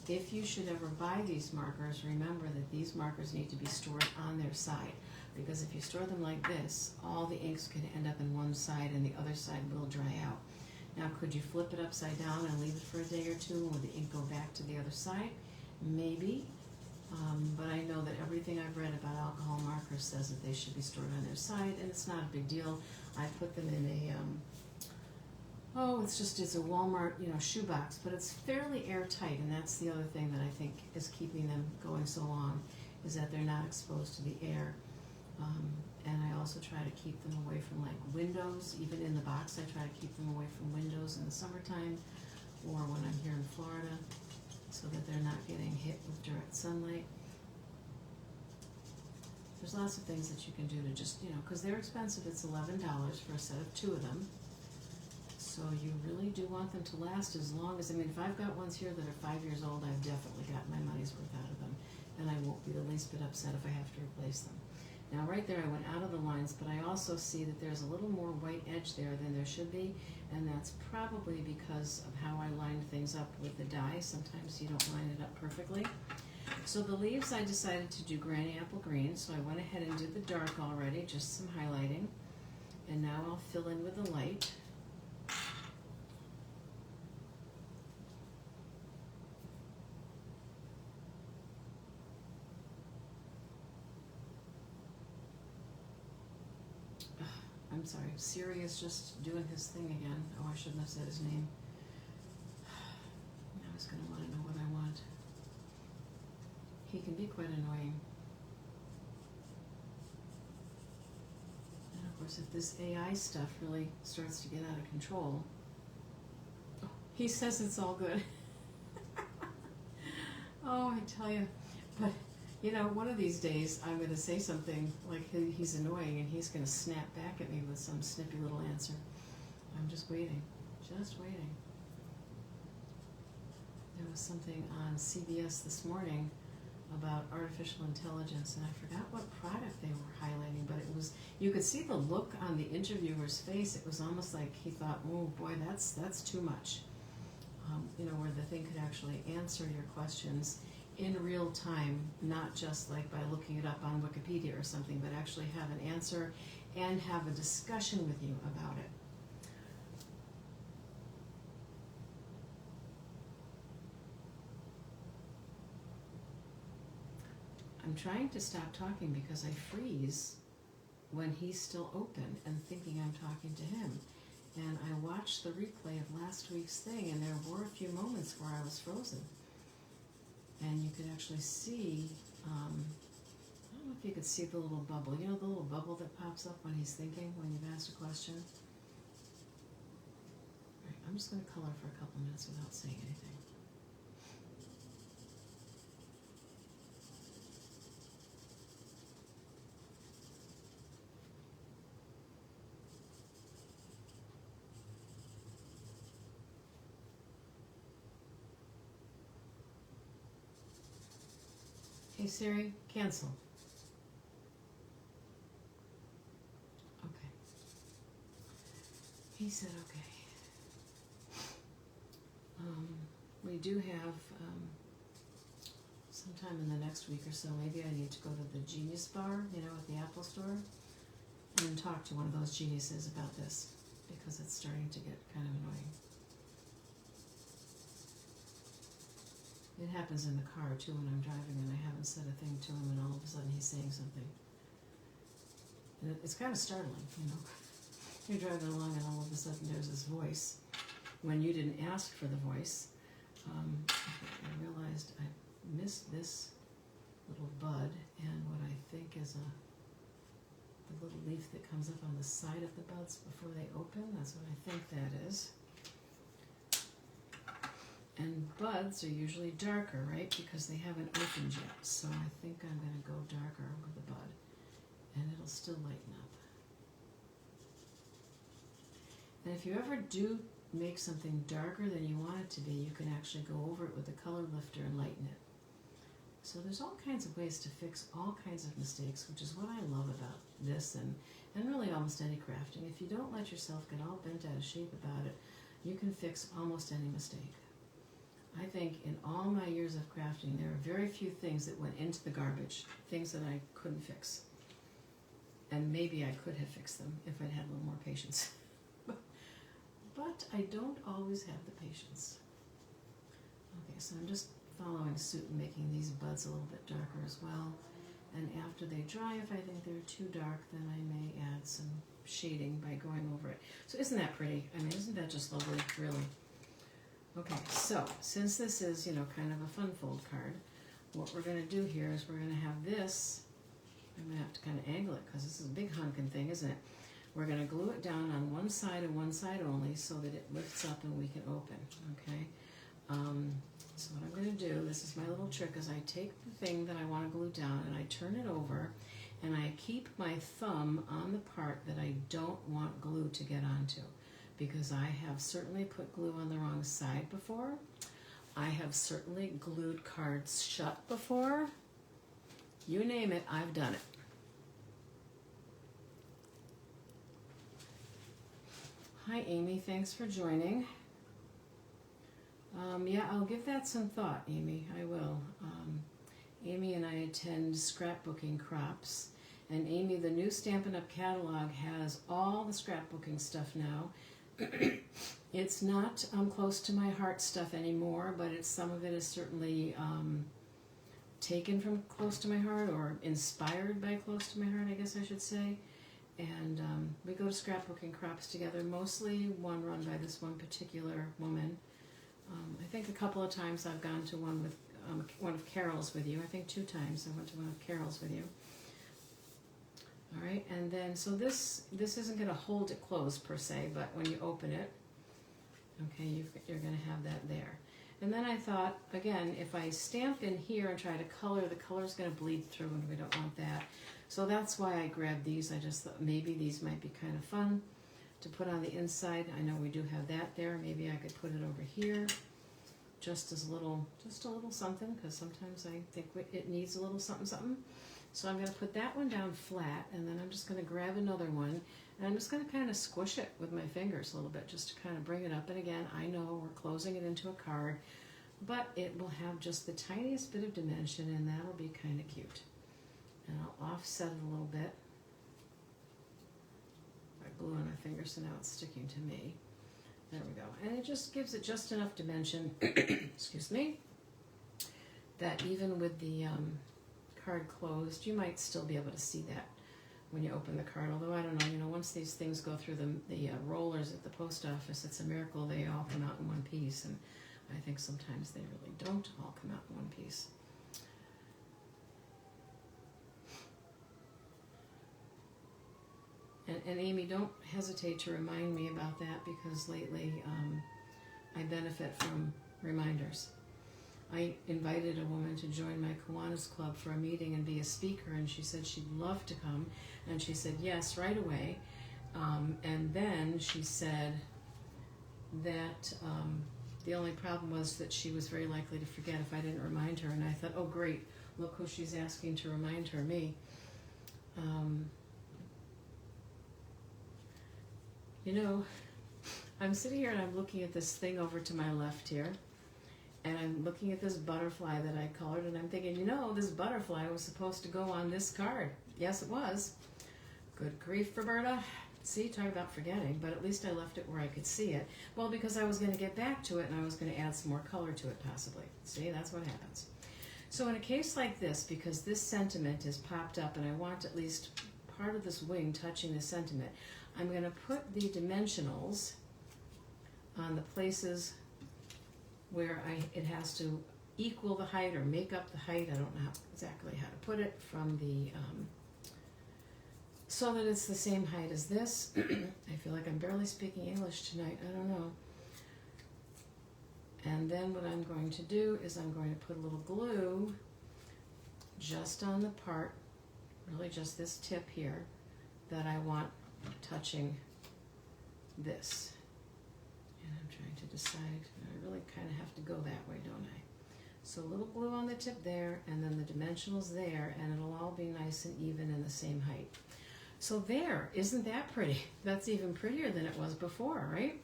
If you should ever buy these markers, remember that these markers need to be stored on their side, because if you store them like this, all the inks can end up in one side and the other side will dry out. Now, could you flip it upside down and leave it for a day or two, and would the ink go back to the other side? Maybe, but I know that everything I've read about alcohol markers says that they should be stored on their side, and it's not a big deal. I put them in a it's a Walmart, shoebox, but it's fairly airtight, and that's the other thing that I think is keeping them going so long, is that they're not exposed to the air. And I also try to keep them away from like windows. Even in the box, I try to keep them away from windows in the summertime or when I'm here in Florida, so that they're not getting hit with direct sunlight. There's lots of things that you can do to just, because they're expensive. It's $11 for a set of 2 of them. So you really do want them to last as long as, if I've got ones here that are 5 years old, I've definitely got my money's worth out of them. And I won't be the least bit upset if I have to replace them. Now right there I went out of the lines, but I also see that there's a little more white edge there than there should be, and that's probably because of how I lined things up with the dye. Sometimes you don't line it up perfectly. So the leaves I decided to do granny apple green, so I went ahead and did the dark already, just some highlighting. And now I'll fill in with the light. I'm sorry, Siri is just doing his thing again. Oh, I shouldn't have said his name. Now he's going to want to know what I want. He can be quite annoying. And of course, if this AI stuff really starts to get out of control, he says it's all good. Oh, I tell you. But one of these days I'm going to say something like he's annoying and he's going to snap back at me with some snippy little answer. I'm just waiting. Just waiting. There was something on CBS this morning about artificial intelligence, and I forgot what product they were highlighting, but it was, you could see the look on the interviewer's face. It was almost like he thought, oh boy, that's too much. Where the thing could actually answer your questions in real time, not just like by looking it up on Wikipedia or something, but actually have an answer and have a discussion with you about it. I'm trying to stop talking because I freeze when he's still open and thinking I'm talking to him. And I watched the replay of last week's thing, and there were a few moments where I was frozen. And you could actually see, I don't know if you could see the little bubble. The little bubble that pops up when he's thinking, when you've asked a question? All right, I'm just going to color for a couple minutes without saying anything. Hey Siri, cancel. he said okay. We do have sometime in the next week or so, maybe I need to go to the Genius Bar, you know, at the Apple Store, and talk to one of those geniuses about this, because it's starting to get kind of annoying. It happens in the car too when I'm driving and I haven't said a thing to him and all of a sudden he's saying something. And it's kind of startling, you know. You're driving along and all of a sudden there's this voice when you didn't ask for the voice. I realized I missed this little bud and what I think is the little leaf that comes up on the side of the buds before they open. That's what I think that is. And buds are usually darker, right? Because they haven't opened yet. So I think I'm going to go darker with the bud. And it'll still lighten up. And if you ever do make something darker than you want it to be, you can actually go over it with a color lifter and lighten it. So there's all kinds of ways to fix all kinds of mistakes, which is what I love about this and really almost any crafting. If you don't let yourself get all bent out of shape about it, you can fix almost any mistake. I think in all my years of crafting, there are very few things that went into the garbage, things that I couldn't fix. And maybe I could have fixed them if I'd had a little more patience. But I don't always have the patience. Okay, so I'm just following suit and making these buds a little bit darker as well. And after they dry, if I think they're too dark, then I may add some shading by going over it. So isn't that pretty? I mean, isn't that just lovely, really? Okay, so since this is, you know, kind of a fun fold card, what we're going to do here is we're going to have this. I'm going to have to kind of angle it because this is a big hunkin' thing, isn't it? We're going to glue it down on one side and one side only so that it lifts up and we can open, okay? So what I'm going to do, this is my little trick, is I take the thing that I want to glue down and I turn it over and I keep my thumb on the part that I don't want glue to get onto, because I have certainly put glue on the wrong side before. I have certainly glued cards shut before. You name it, I've done it. Hi Amy, thanks for joining. Yeah, I'll give that some thought, Amy, I will. Amy and I attend scrapbooking crops, and Amy, the new Stampin' Up! Catalog has all the scrapbooking stuff now. It's not close to my heart stuff anymore, but some of it is certainly taken from close to my heart, or inspired by close to my heart, I guess I should say. And we go to scrapbooking crops together, mostly one run by this one particular woman. I think a couple of times I've gone to one with one of Carol's with you. I think 2 times I went to one of Carol's with you. All right, and then so this isn't going to hold it closed per se, but when you open it, okay, you're going to have that there. And then I thought, again, if I stamp in here and try to color, the color's going to bleed through, and we don't want that. So that's why I grabbed these. I just thought maybe these might be kind of fun to put on the inside. I know we do have that there. Maybe I could put it over here, just a little something, because sometimes I think it needs a little something, something. So I'm going to put that one down flat, and then I'm just going to grab another one, and I'm just going to kind of squish it with my fingers a little bit, just to kind of bring it up. And again, I know we're closing it into a card, but it will have just the tiniest bit of dimension, and that'll be kind of cute. And I'll offset it a little bit by gluing my fingers, so now it's sticking to me. There we go. And it just gives it just enough dimension, excuse me, that even with the card closed, you might still be able to see that when you open the card. Although I don't know, you know, once these things go through the rollers at the post office, it's a miracle they all come out in one piece. And I think sometimes they really don't all come out in one piece. And Amy, don't hesitate to remind me about that, because lately I benefit from reminders. I invited a woman to join my Kiwanis Club for a meeting and be a speaker, and she said she'd love to come, and she said yes right away. And then she said that the only problem was that she was very likely to forget if I didn't remind her, and I thought, oh great, look who she's asking to remind her, me. You know, I'm sitting here and I'm looking at this thing over to my left here, and I'm looking at this butterfly that I colored, and I'm thinking, you know, this butterfly was supposed to go on this card. Yes, it was. Good grief, Roberta. See, talk about forgetting, but at least I left it where I could see it. Well, because I was going to get back to it, and I was going to add some more color to it, possibly. See, that's what happens. So in a case like this, because this sentiment is popped up, and I want at least part of this wing touching the sentiment, I'm going to put the dimensionals on the places where it has to equal the height or make up the height. I don't know exactly how to put it from the, so that it's the same height as this. I feel like I'm barely speaking English tonight. I don't know. And then what I'm going to do is I'm going to put a little glue just on the part, really just this tip here, that I want touching this. And I'm trying to decide, I really kind of have to go that way, don't I? So a little glue on the tip there, and then the dimensionals there, and it'll all be nice and even and the same height. So there, isn't that pretty? That's even prettier than it was before, right?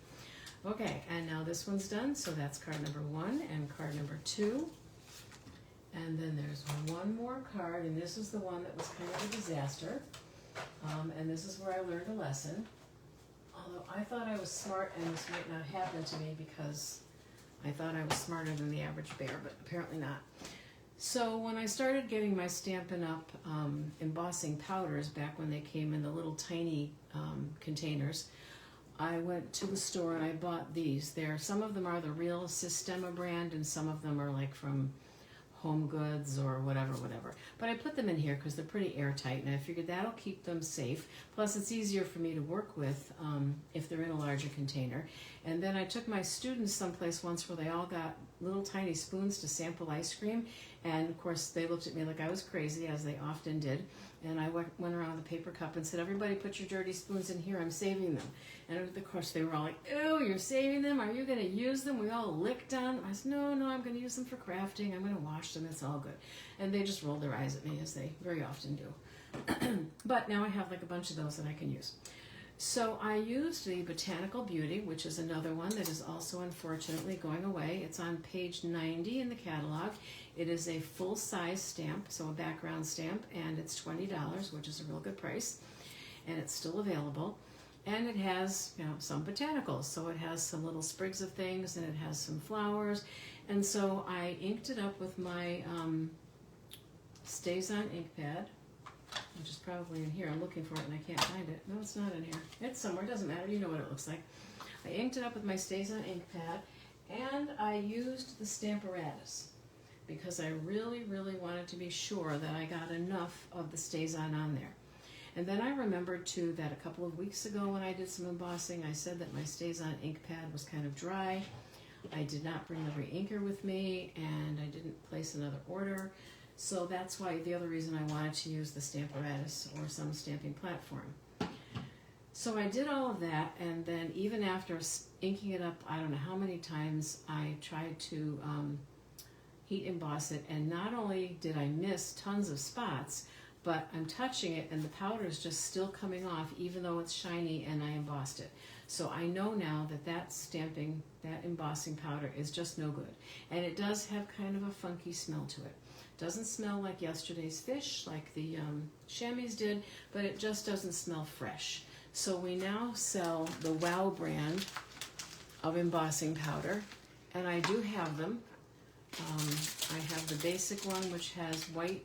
Okay, and now this one's done, so that's card number 1 and card number 2. And then there's one more card, and this is the one that was kind of a disaster. And this is where I learned a lesson. Although I thought I was smart, and this might not happen to me because I thought I was smarter than the average bear, but apparently not. So when I started getting my Stampin' Up! Embossing powders back when they came in the little tiny containers, I went to the store and I bought these. Some of them are the real Sistema brand, and some of them are like from Home Goods or whatever. But I put them in here because they're pretty airtight, and I figured that'll keep them safe. Plus, it's easier for me to work with if they're in a larger container. And then I took my students someplace once where they all got little tiny spoons to sample ice cream, and of course they looked at me like I was crazy, as they often did. And I went around with a paper cup and said, "Everybody put your dirty spoons in here, I'm saving them." And of course they were all like, "Ew, you're saving them? Are you going to use them?" We all licked on them. I said, no, I'm going to use them for crafting. I'm going to wash them. It's all good. And they just rolled their eyes at me, as they very often do. But now I have like a bunch of those that I can use. So I used the Botanical Beauty, which is another one that is also unfortunately going away. It's on page 90 in the catalog. It is a full-size stamp, so a background stamp, and it's $20, which is a real good price. And it's still available. And it has, some botanicals. So it has some little sprigs of things, and it has some flowers. And so I inked it up with my Stays On ink pad, which is probably in here. I'm looking for it and I can't find it. No, it's not in here. It's somewhere. It doesn't matter. You know what it looks like. I inked it up with my Stays On ink pad, and I used the Stamparatus because I really, really wanted to be sure that I got enough of the Stays On there. And then I remembered too that a couple of weeks ago when I did some embossing, I said that my Stays On ink pad was kind of dry. I did not bring the re-inker with me, and I didn't place another order. So that's why the other reason I wanted to use the Stamparatus or some stamping platform. So I did all of that, and then even after inking it up, I don't know how many times, I tried to heat emboss it, and not only did I miss tons of spots, but I'm touching it and the powder is just still coming off even though it's shiny and I embossed it. So I know now that that embossing powder is just no good. And it does have kind of a funky smell to it. Doesn't smell like yesterday's fish, like the chamois did, but it just doesn't smell fresh. So we now sell the Wow brand of embossing powder, and I do have them. I have the basic one, which has white,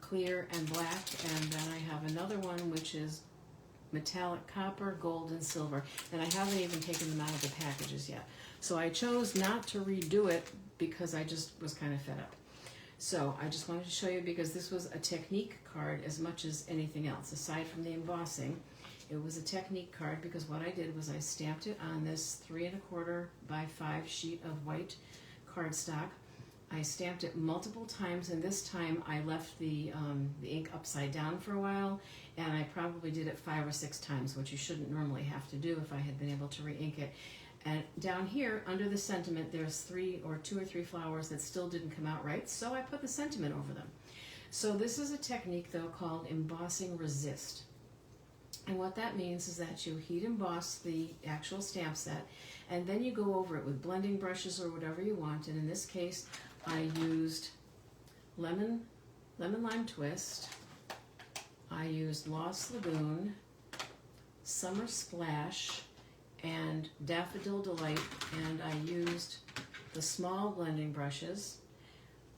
clear, and black, and then I have another one which is metallic copper, gold, and silver, and I haven't even taken them out of the packages yet. So I chose not to redo it because I just was kind of fed up. So I just wanted to show you, because this was a technique card as much as anything else. Aside from the embossing, it was a technique card because what I did was I stamped it on this 3 1/4 by 5 sheet of white cardstock. I stamped it multiple times, and this time I left the ink upside down for a while, and I probably did it 5 or 6 times, which you shouldn't normally have to do if I had been able to re-ink it. And down here, under the sentiment, there's 2 or 3 flowers that still didn't come out right, so I put the sentiment over them. So this is a technique, though, called embossing resist. And what that means is that you heat emboss the actual stamp set, and then you go over it with blending brushes or whatever you want. And in this case, I used lemon lime twist. I used Lost Lagoon, Summer Splash, and Daffodil Delight, and I used the small blending brushes.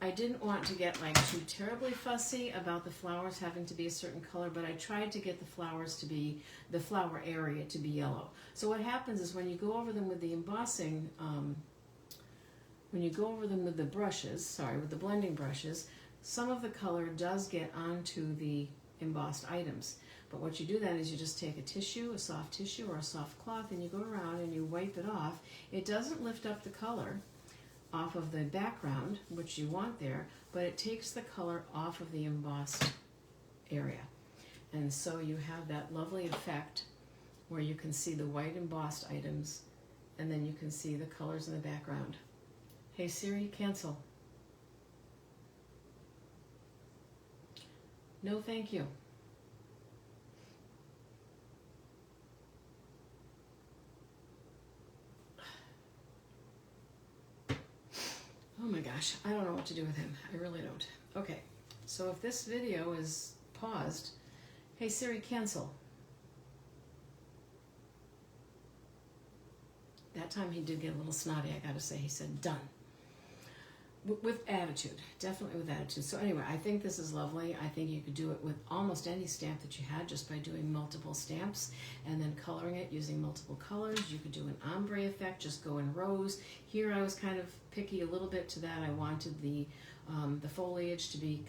I didn't want to get like too terribly fussy about the flowers having to be a certain color, but I tried to get the flowers to be, the flower area to be yellow. So what happens is when you go over them with the embossing, when you go over them with the brushes, with the blending brushes, some of the color does get onto the embossed items. But what you do then is you just take a tissue, a soft tissue or a soft cloth, and you go around and you wipe it off. It doesn't lift up the color off of the background, which you want there, but it takes the color off of the embossed area. And so you have that lovely effect where you can see the white embossed items, and then you can see the colors in the background. Hey Siri, cancel. No, thank you. Oh my gosh, I don't know what to do with him. I really don't. Okay, so if this video is paused, hey Siri, cancel. That time he did get a little snotty, I gotta say. He said, done. With attitude, definitely with attitude. So anyway, I think this is lovely. I think you could do it with almost any stamp that you had just by doing multiple stamps and then coloring it using multiple colors. You could do an ombre effect, just go in rows. Here I was kind of picky a little bit to that. I wanted the foliage to be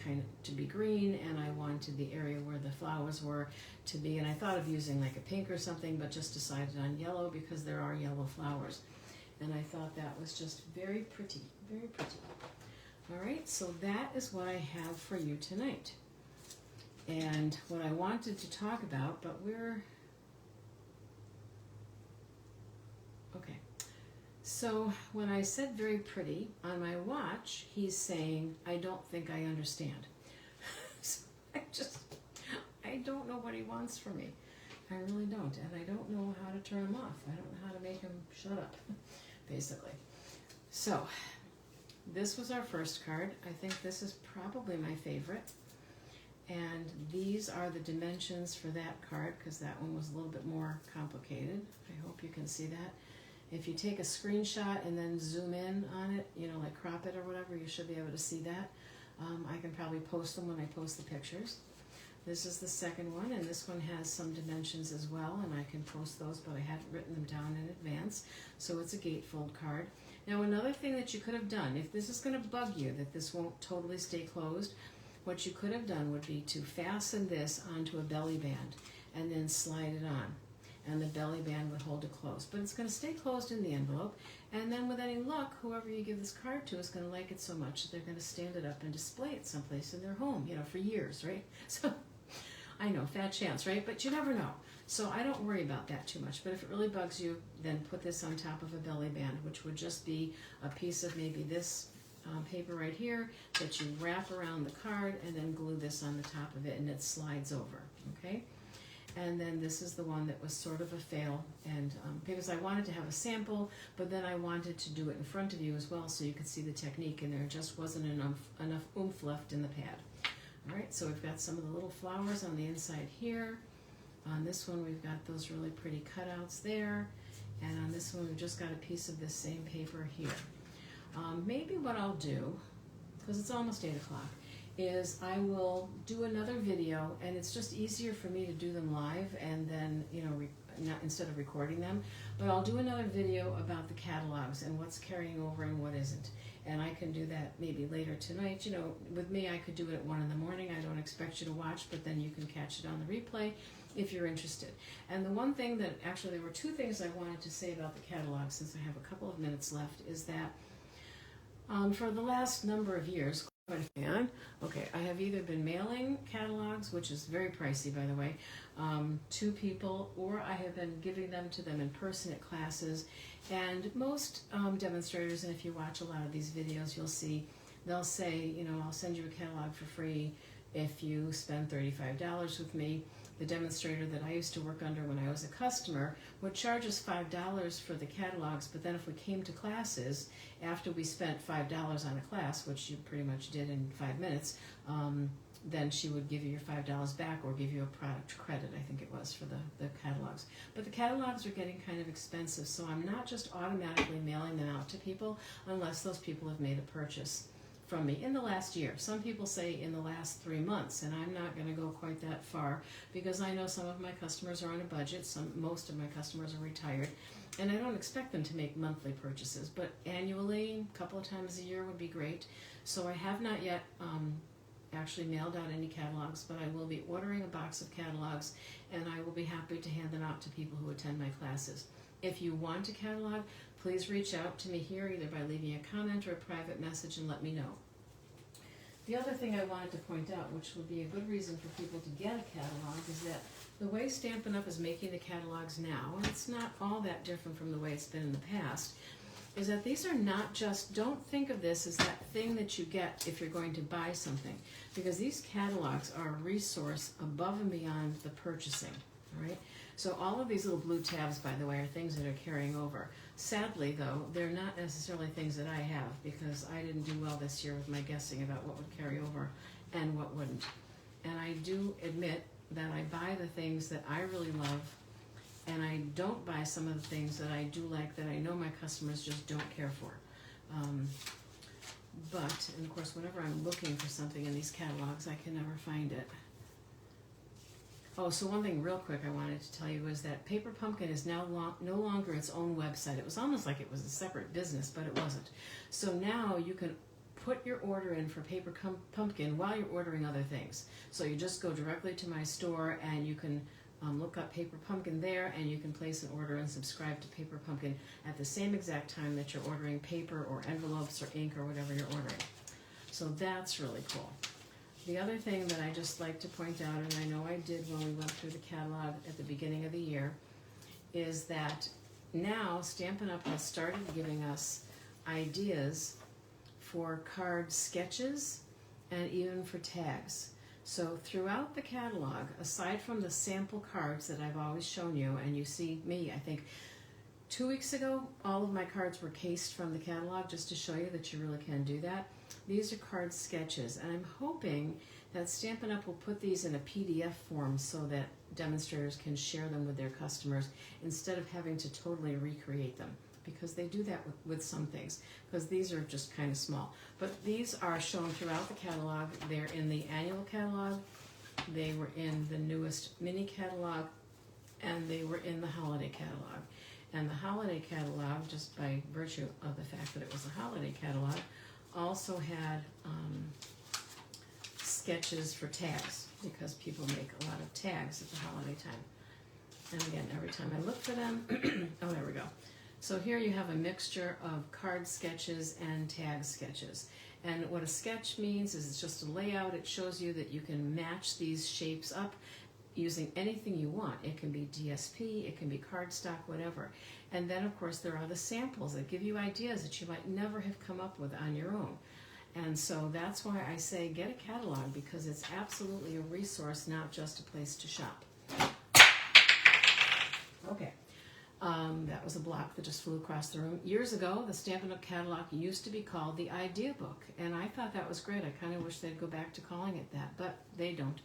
green, and I wanted the area where the flowers were to be, and I thought of using like a pink or something, but just decided on yellow because there are yellow flowers. And I thought that was just very pretty, very pretty. All right, so that is what I have for you tonight. And what I wanted to talk about, but okay. So when I said very pretty, on my watch, he's saying, I don't think I understand. So I don't know what he wants from me. I really don't, and I don't know how to turn him off. I don't know how to make him shut up, basically. So, this was our first card. I think this is probably my favorite. And these are the dimensions for that card, because that one was a little bit more complicated. I hope you can see that. If you take a screenshot and then zoom in on it, like crop it or whatever, you should be able to see that. I can probably post them when I post the pictures. This is the second one, and this one has some dimensions as well, and I can post those, but I hadn't written them down in advance, so it's a gatefold card. Now, another thing that you could have done, if this is going to bug you that this won't totally stay closed, what you could have done would be to fasten this onto a belly band and then slide it on, and the belly band would hold it closed. But it's going to stay closed in the envelope, and then with any luck, whoever you give this card to is going to like it so much that they're going to stand it up and display it someplace in their home, for years, right? So, I know, fat chance, right? But you never know. So I don't worry about that too much. But if it really bugs you, then put this on top of a belly band, which would just be a piece of maybe this paper right here that you wrap around the card and then glue this on the top of it, and it slides over, okay? And then this is the one that was sort of a fail, and because I wanted to have a sample, but then I wanted to do it in front of you as well so you could see the technique, and there just wasn't enough oomph left in the pad. All right, so we've got some of the little flowers on the inside here. On this one, we've got those really pretty cutouts there. And on this one, we've just got a piece of this same paper here. Maybe what I'll do, because it's almost 8 o'clock, is I will do another video, and it's just easier for me to do them live and then, instead of recording them. But I'll do another video about the catalogs and what's carrying over and what isn't. And I can do that maybe later tonight. With me, I could do it at 1 in the morning. I don't expect you to watch, but then you can catch it on the replay if you're interested. And the one thing that, actually there were two things I wanted to say about the catalog, since I have a couple of minutes left, is that for the last number of years, I have either been mailing catalogs, which is very pricey by the way, to people, or I have been giving them to them in person at classes. And most demonstrators, and if you watch a lot of these videos, you'll see they'll say, I'll send you a catalog for free, If you spend $35 with me, the demonstrator that I used to work under when I was a customer would charge us $5 for the catalogs, but then if we came to classes, after we spent $5 on a class, which you pretty much did in 5 minutes, then she would give you your $5 back or give you a product credit, I think it was, for the catalogs. But the catalogs are getting kind of expensive, so I'm not just automatically mailing them out to people unless those people have made a purchase from me in the last year. Some people say in the last 3 months, and I'm not going to go quite that far because I know some of my customers are on a budget. Most of my customers are retired, and I don't expect them to make monthly purchases, but annually, a couple of times a year would be great. So I have not yet actually mailed out any catalogs, but I will be ordering a box of catalogs, and I will be happy to hand them out to people who attend my classes. If you want a catalog, please reach out to me here either by leaving a comment or a private message and let me know. The other thing I wanted to point out, which would be a good reason for people to get a catalog, is that the way Stampin' Up! Is making the catalogs now, and it's not all that different from the way it's been in the past, is that these are not just, don't think of this as that thing that you get if you're going to buy something, because these catalogs are a resource above and beyond the purchasing, all right? So all of these little blue tabs, by the way, are things that are carrying over. Sadly, though, they're not necessarily things that I have because I didn't do well this year with my guessing about what would carry over and what wouldn't. And I do admit that I buy the things that I really love, and I don't buy some of the things that I do like that I know my customers just don't care for. But, and of course, whenever I'm looking for something in these catalogs, I can never find it. Oh, so one thing real quick I wanted to tell you was that Paper Pumpkin is now no longer its own website. It was almost like it was a separate business, but it wasn't. So now you can put your order in for Paper Pumpkin while you're ordering other things. So you just go directly to my store and you can look up Paper Pumpkin there, and you can place an order and subscribe to Paper Pumpkin at the same exact time that you're ordering paper or envelopes or ink or whatever you're ordering. So that's really cool. The other thing that I just like to point out, and I know I did when we went through the catalog at the beginning of the year, is that now Stampin' Up! Has started giving us ideas for card sketches and even for tags. So throughout the catalog, aside from the sample cards that I've always shown you, and you see me, I think 2 weeks ago, all of my cards were cased from the catalog just to show you that you really can do that. These are card sketches, and I'm hoping that Stampin' Up! Will put these in a PDF form so that demonstrators can share them with their customers instead of having to totally recreate them, because they do that with some things, because these are just kind of small. But these are shown throughout the catalog. They're in the annual catalog, they were in the newest mini catalog, and they were in the holiday catalog. And the holiday catalog, just by virtue of the fact that it was a holiday catalog, also had sketches for tags, because people make a lot of tags at the holiday time. And again, every time I look for them, oh, there we go. So here you have a mixture of card sketches and tag sketches. And what a sketch means is it's just a layout. It shows you that you can match these shapes up using anything you want. It can be DSP, it can be cardstock, whatever. And then, of course, there are the samples that give you ideas that you might never have come up with on your own. And so that's why I say get a catalog, because it's absolutely a resource, not just a place to shop. Okay. That was a block that just flew across the room. Years ago, the Stampin' Up! Catalog used to be called the Idea Book, and I thought that was great. I kind of wish they'd go back to calling it that, but they don't.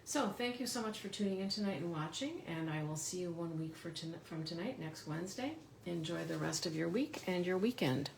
So thank you so much for tuning in tonight and watching, and I will see you 1 week from tonight, next Wednesday. Enjoy the rest of your week and your weekend.